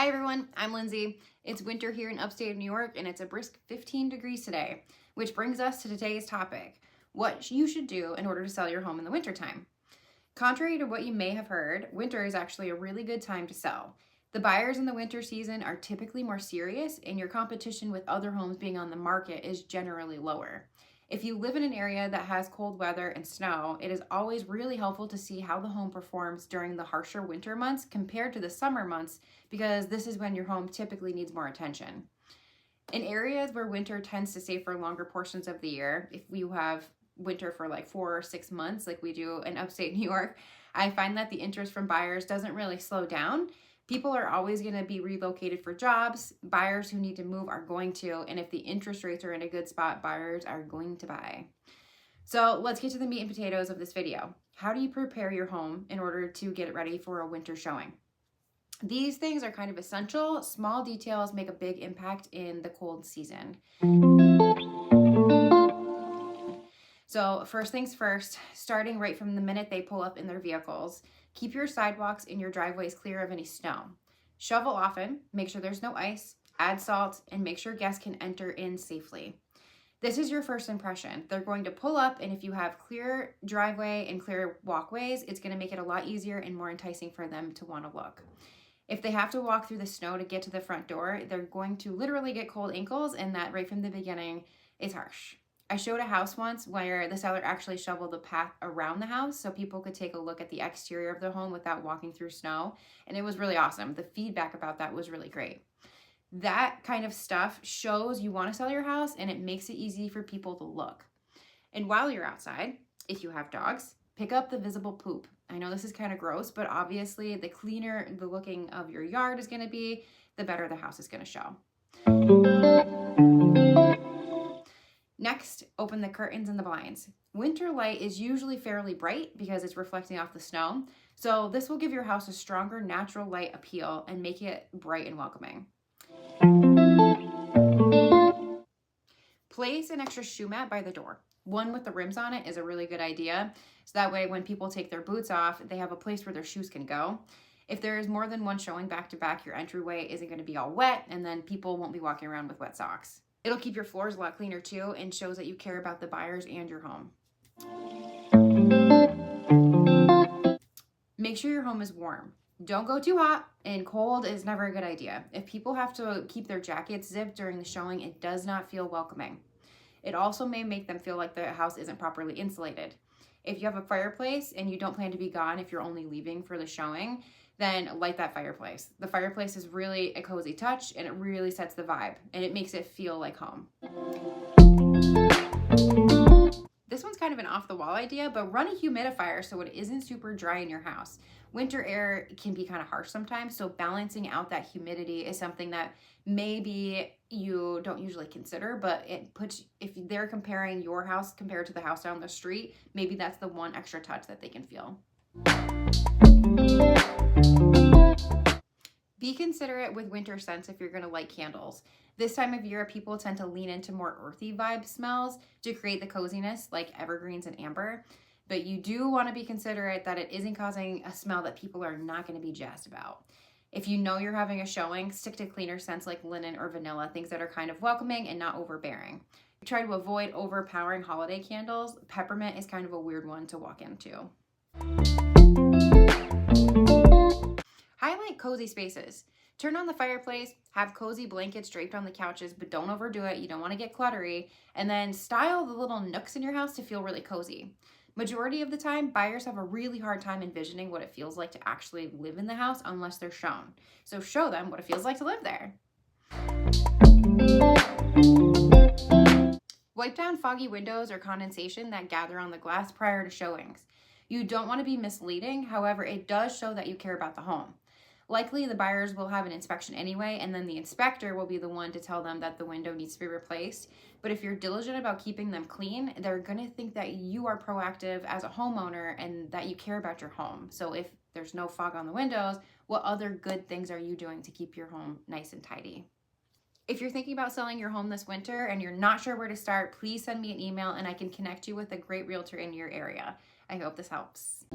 Hi everyone, I'm Lindsay. It's winter here in upstate New York and it's a brisk 15 degrees today, which brings us to today's topic, what you should do in order to sell your home in the wintertime. Contrary to what you may have heard, winter is actually a really good time to sell. The buyers in the winter season are typically more serious and your competition with other homes being on the market is generally lower. If you live in an area that has cold weather and snow, it is always really helpful to see how the home performs during the harsher winter months compared to the summer months, because this is when your home typically needs more attention. In areas where winter tends to stay for longer portions of the year, if you have winter for like 4 or 6 months like we do in upstate New York, I find that the interest from buyers doesn't really slow down. People are always going to be relocated for jobs. Buyers who need to move are going to, and if the interest rates are in a good spot, buyers are going to buy. So let's get to the meat and potatoes of this video. How do you prepare your home in order to get it ready for a winter showing? These things are kind of essential. Small details make a big impact in the cold season. So first things first, starting right from the minute they pull up in their vehicles, keep your sidewalks and your driveways clear of any snow. Shovel often, make sure there's no ice, add salt, and make sure guests can enter in safely. This is your first impression. They're going to pull up, and if you have clear driveway and clear walkways, it's going to make it a lot easier and more enticing for them to want to look. If they have to walk through the snow to get to the front door, they're going to literally get cold ankles, and that right from the beginning is harsh. I showed a house once where the seller actually shoveled the path around the house so people could take a look at the exterior of the home without walking through snow, and it was really awesome. The feedback about that was really great. That kind of stuff shows you want to sell your house, and it makes it easy for people to look. And while you're outside, if you have dogs, pick up the visible poop. I know this is kind of gross, but obviously the cleaner the looking of your yard is going to be, the better the house is going to show. Next, open the curtains and the blinds. Winter light is usually fairly bright because it's reflecting off the snow, so this will give your house a stronger natural light appeal and make it bright and welcoming. Place an extra shoe mat by the door. One with the rims on it is a really good idea, so that way when people take their boots off, they have a place where their shoes can go. If there is more than one showing back to back, your entryway isn't going to be all wet, and then people won't be walking around with wet socks. It'll keep your floors a lot cleaner too and shows that you care about the buyers and your home. Make sure your home is warm. Don't go too hot, and cold is never a good idea. If people have to keep their jackets zipped during the showing, it does not feel welcoming. It also may make them feel like the house isn't properly insulated. If you have a fireplace and you don't plan to be gone if you're only leaving for the showing, then light that fireplace. The fireplace is really a cozy touch and it really sets the vibe and it makes it feel like home. This one's kind of an off-the-wall idea, but run a humidifier so it isn't super dry in your house. Winter air can be kind of harsh sometimes, so balancing out that humidity is something that maybe you don't usually consider, but it puts, if they're comparing your house compared to the house down the street, maybe that's the one extra touch that they can feel. Be considerate with winter scents if you're going to light candles. This time of year, people tend to lean into more earthy vibe smells to create the coziness, like evergreens and amber. But you do want to be considerate that it isn't causing a smell that people are not going to be jazzed about. If you know you're having a showing, stick to cleaner scents like linen or vanilla, things that are kind of welcoming and not overbearing. Try to avoid overpowering holiday candles. Peppermint is kind of a weird one to walk into. Highlight cozy spaces. Turn on the fireplace, have cozy blankets draped on the couches, but don't overdo it. You don't want to get cluttery. And then style the little nooks in your house to feel really cozy. Majority of the time, buyers have a really hard time envisioning what it feels like to actually live in the house unless they're shown. So show them what it feels like to live there. Wipe down foggy windows or condensation that gather on the glass prior to showings. You don't want to be misleading, however, it does show that you care about the home. Likely the buyers will have an inspection anyway, and then the inspector will be the one to tell them that the window needs to be replaced. But if you're diligent about keeping them clean, they're going to think that you are proactive as a homeowner and that you care about your home. So if there's no fog on the windows, what other good things are you doing to keep your home nice and tidy? If you're thinking about selling your home this winter and you're not sure where to start, please send me an email and I can connect you with a great realtor in your area. I hope this helps.